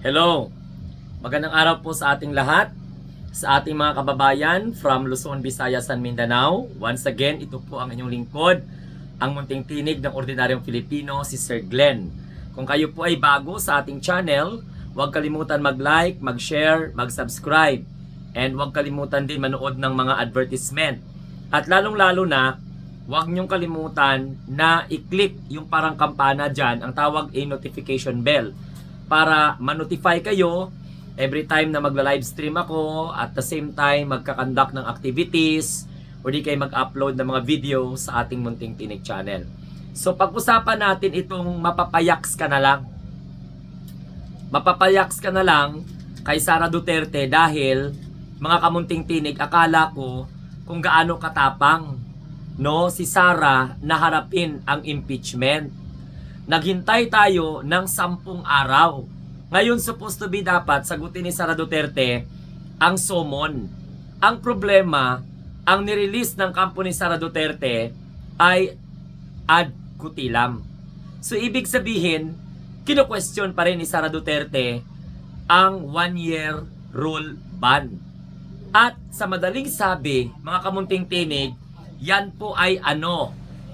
Hello! Magandang araw po sa ating lahat, sa ating mga kababayan from Luzon, Visayas, and Mindanao. Once again, ito po ang inyong lingkod, ang munting tinig ng ordinaryong Filipino, si Sir Glenn. Kung kayo po ay bago sa ating channel, huwag kalimutan mag-like, mag-share, mag-subscribe, and huwag kalimutan din manood ng mga advertisement. At lalong-lalo na, huwag niyong kalimutan na i-click yung parang kampana dyan, ang tawag ay notification bell, para ma-notify kayo every time na magla-live stream ako, at the same time magkakandak ng activities o di kayo mag-upload ng mga video sa ating Munting Tinig channel. So pag-usapan natin itong mapapayaks ka na lang. Mapapayaks ka na lang kay Sara Duterte dahil mga kamunting tinig, akala ko kung gaano katapang si Sara na harapin ang impeachment. Naghintay tayo ng 10 araw. Ngayon supposed to be dapat sagutin ni Sara Duterte ang summon. Ang problema, ang nirelease ng kampo ni Sara Duterte ay ad kutilam. So ibig sabihin, kino-question pa rin ni Sara Duterte ang 1-year rule ban. At sa madaling sabi, mga kamunting tinig, yan po ay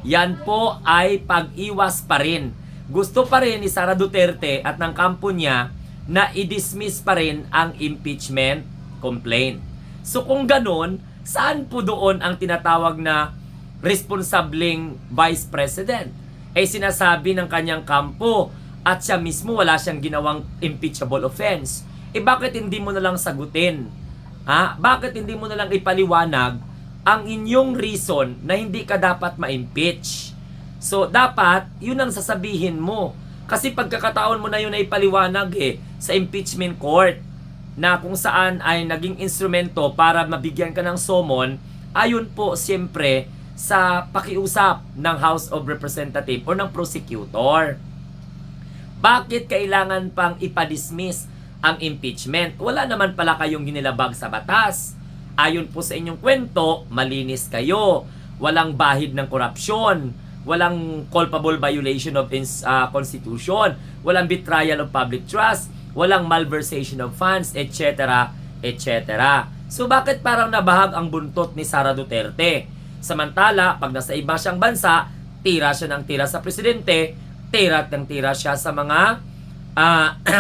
yan po ay pag-iwas pa rin. Gusto pa rin ni Sara Duterte at ng kampo niya na i-dismiss pa rin ang impeachment complaint. So kung ganun, saan po doon ang tinatawag na responsableng Vice President? Sinasabi ng kanyang kampo at siya mismo wala siyang ginawang impeachable offense. Bakit hindi mo na lang sagutin? Bakit hindi mo na lang ipaliwanag ang inyong reason na hindi ka dapat ma-impeach? So, dapat, yun ang sasabihin mo. Kasi pagkakataon mo na yun ay ipaliwanag sa impeachment court na kung saan ay naging instrumento para mabigyan ka ng summon, ayon po siyempre sa pakiusap ng House of Representatives o ng prosecutor. Bakit kailangan pang ipadismiss ang impeachment? Wala naman pala kayong ginilabag sa batas. Ayon po sa inyong kwento, malinis kayo, walang bahid ng korupsyon, walang culpable violation of Constitution, walang betrayal of public trust, walang malversation of funds, etc., etc. So bakit parang nabahag ang buntot ni Sara Duterte? Samantala, pag nasa iba siyang bansa, tira siya ng tira sa presidente, tira ng tira siya sa mga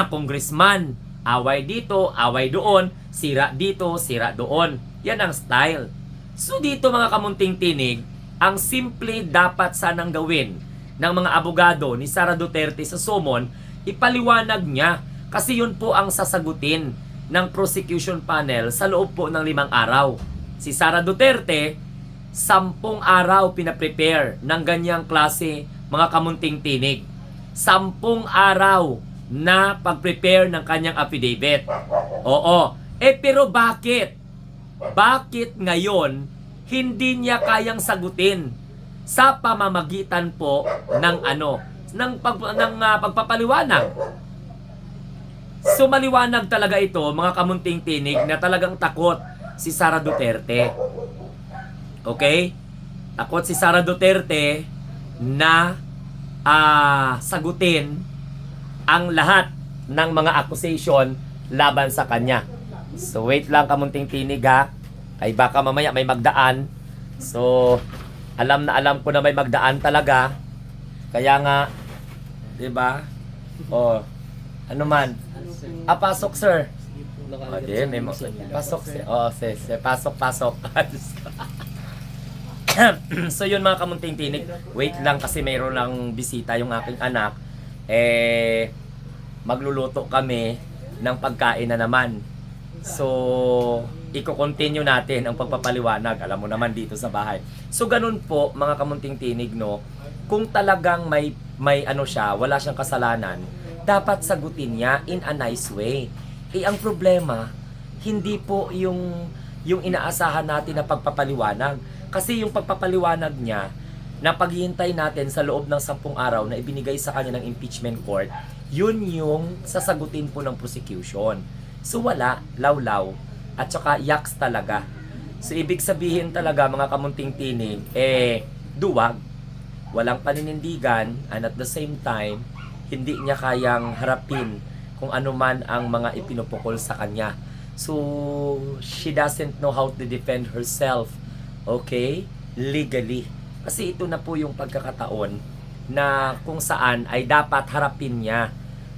congressman. Away dito, away doon, sira dito, sira doon. Yan ang style. So dito mga kamunting tinig, ang simple dapat sanang gawin ng mga abogado ni Sara Duterte sa summon, ipaliwanag niya. Kasi yun po ang sasagutin ng prosecution panel sa loob po ng 5 araw. Si Sara Duterte, 10 araw pinaprepare ng ganyang klase mga kamunting tinig. 10 araw na pag-prepare ng kanyang affidavit. Oo. Pero bakit? Bakit ngayon hindi niya kayang sagutin sa pamamagitan po ng pagpapaliwanag? So maliwanag talaga ito mga kamunting tinig na talagang takot si Sara Duterte. Okay? Takot si Sara Duterte na sagutin ang lahat ng mga accusation laban sa kanya. So wait lang kamunting tinig ha. Ay baka mamaya may magdaan. So alam na alam ko na may magdaan talaga. Kaya nga 'di ba? Ano man. Pasok sir. May pasok sir. Sis, pasok. So yun mga kamunting tinig. Wait lang kasi mayroon lang bisita yung aking anak. Magluluto kami ng pagkain na naman. So i-continue natin ang pagpapaliwanag. Alam mo naman dito sa bahay. So ganun po mga kamunting tinig kung talagang may siya, wala siyang kasalanan, dapat sagutin niya in a nice way. Ang problema, hindi po yung inaasahan natin na pagpapaliwanag. Kasi yung pagpapaliwanag niya na paghihintay natin sa loob ng 10 araw na ibinigay sa kanya ng impeachment court, yun yung sasagutin po ng prosecution. So wala, lawlaw, at saka yaks talaga. So ibig sabihin talaga mga kamunting tinig, duwag, walang paninindigan, and at the same time, hindi niya kayang harapin kung ano man ang mga ipinupukol sa kanya. So, she doesn't know how to defend herself, okay, legally. Kasi ito na po yung pagkakataon na kung saan ay dapat harapin niya.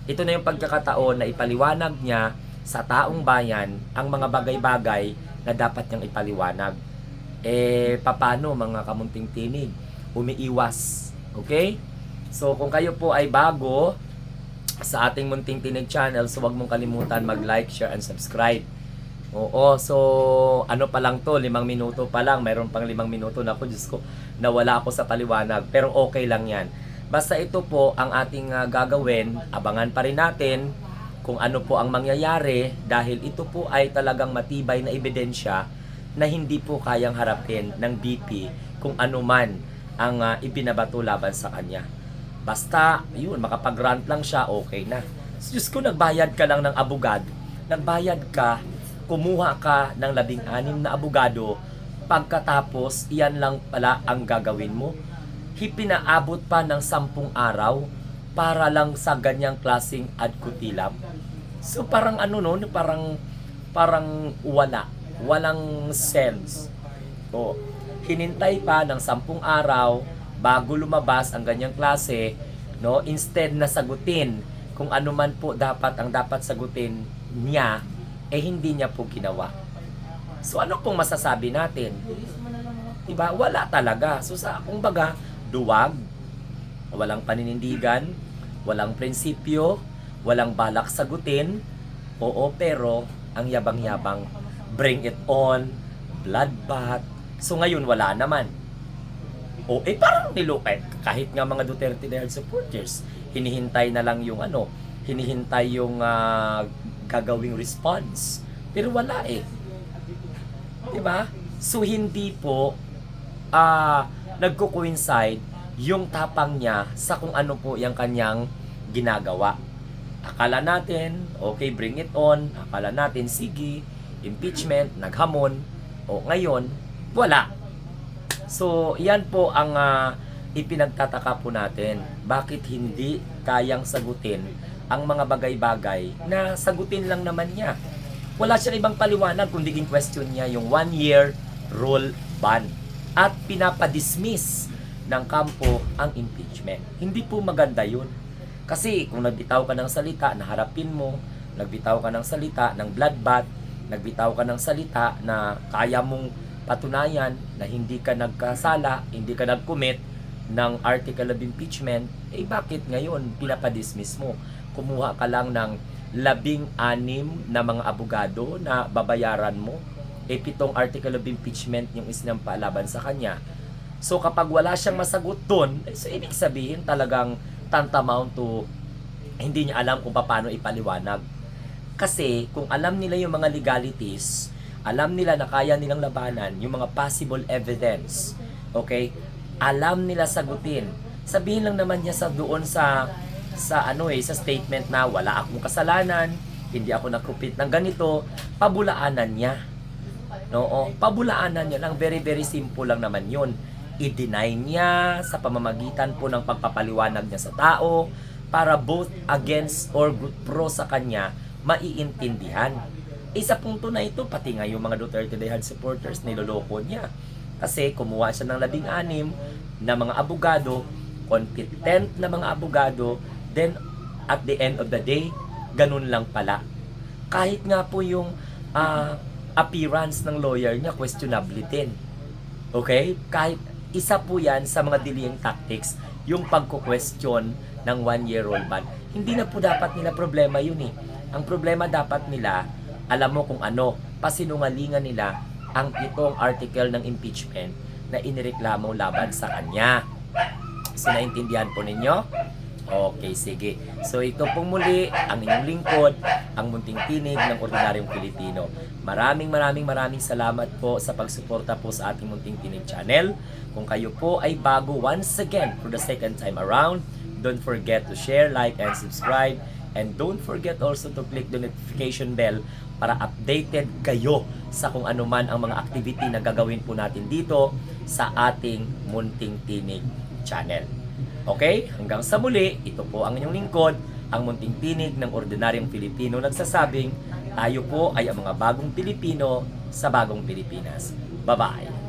Ito na yung pagkakataon na ipaliwanag niya sa taong bayan ang mga bagay-bagay na dapat niyang ipaliwanag. Paano mga kamunting tinig? Umiiwas. Okay? So, kung kayo po ay bago sa ating Munting Tinig channel, so huwag mong kalimutan mag-like, share, and subscribe. Oo, so ano pa lang to, 5 minuto pa lang, mayroon pang 5 minuto na ako, Diyos ko, nawala ako sa paliwanag, pero okay lang yan. Basta ito po ang ating gagawin, abangan pa rin natin kung ano po ang mangyayari dahil ito po ay talagang matibay na ebidensya na hindi po kayang harapin ng BP kung ano man ang ibinabato laban sa kanya. Basta, yun, makapag-rant lang siya, okay na. So, Diyos ko, nagbayad ka lang ng abogado. Nagbayad ka, kumuha ka ng 16 na abogado, pagkatapos, iyan lang pala ang gagawin mo. Pinaabot pa ng 10 araw para lang sa ganyang klaseng adkutilab. So, parang ano no, parang walang sense. O, hinintay pa ng 10 araw, bago lumabas ang ganyang klase, no, instead na sagutin kung ano man po ang dapat sagutin niya, hindi niya po ginawa. So ano pong masasabi natin? Diba? Wala talaga. So kumbaga, duwag, walang paninindigan, walang prinsipyo, walang balak sagutin, oo, pero ang yabang-yabang, bring it on, bloodbath. So ngayon wala naman. Parang nilukay. Kahit nga mga Duterte dahil supporters, hinihintay na lang yung hinihintay yung gagawing response. Pero wala Diba? So hindi po nagko-coincide yung tapang niya sa kung ano po yung kanyang ginagawa. Akala natin, okay, bring it on. Akala natin, sige, impeachment, naghamon. Ngayon, wala. So, yan po ang ipinagtataka po natin. Bakit hindi kayang sagutin ang mga bagay-bagay na sagutin lang naman niya? Wala siyang ibang paliwanag kung diging question niya yung 1-year rule ban. At pinapadismiss ng kampo ang impeachment. Hindi po maganda yun. Kasi kung nagbitaw ka ng salita na harapin mo, nagbitaw ka ng salita ng bloodbath, nagbitaw ka ng salita na kaya mong patunayan na hindi ka nagkasala, hindi ka nag-commit ng article of impeachment, bakit ngayon pinapadismiss mo? Kumuha ka lang ng 16 na mga abogado na babayaran mo, 7 article of impeachment yung isinampa laban sa kanya. So kapag wala siyang masagot doon, so ibig sabihin talagang tantamount to hindi niya alam kung paano ipaliwanag. Kasi kung alam nila yung mga legalities, alam nila na kaya nilang labanan yung mga possible evidence. Okay? Alam nila sagutin. Sabihin lang naman niya doon sa statement na wala akong kasalanan, hindi ako nakupit ng ganito, pabulaanan niya. Pabulaanan niya lang, very very simple lang naman 'yun. I-deny niya sa pamamagitan po ng pagpapaliwanag niya sa tao para both against or pro sa kanya maiintindihan. Sa punto na ito, pati nga yung mga Duterte Dayhard supporters, niloloko niya. Kasi kumuha siya ng 16 na mga abogado, competent na mga abogado, then at the end of the day, ganun lang pala. Kahit nga po yung appearance ng lawyer niya, questionable din. Okay? Kahit isa po yan sa mga delaying tactics, yung pagko-question ng 1-year rule ban. Hindi na po dapat nila problema yun Ang problema dapat nila, alam mo kung ano, pasinungalingan nila ang itong article ng impeachment na inireklamo laban sa kanya. So, naintindihan po ninyo? Okay, sige. So, ito pong muli, ang inyong lingkod, ang munting tinig ng ordinaryong Pilipino. Maraming salamat po sa pagsuporta po sa ating munting tinig channel. Kung kayo po ay bago once again for the second time around, don't forget to share, like, and subscribe. And don't forget also to click the notification bell para updated kayo sa kung ano man ang mga activity na gagawin po natin dito sa ating Munting Tinig channel. Okay? Hanggang sa muli, ito po ang inyong lingkod, ang munting tinig ng ordinaryong Pilipino nagsasabing tayo po ay ang mga bagong Pilipino sa bagong Pilipinas. Bye-bye!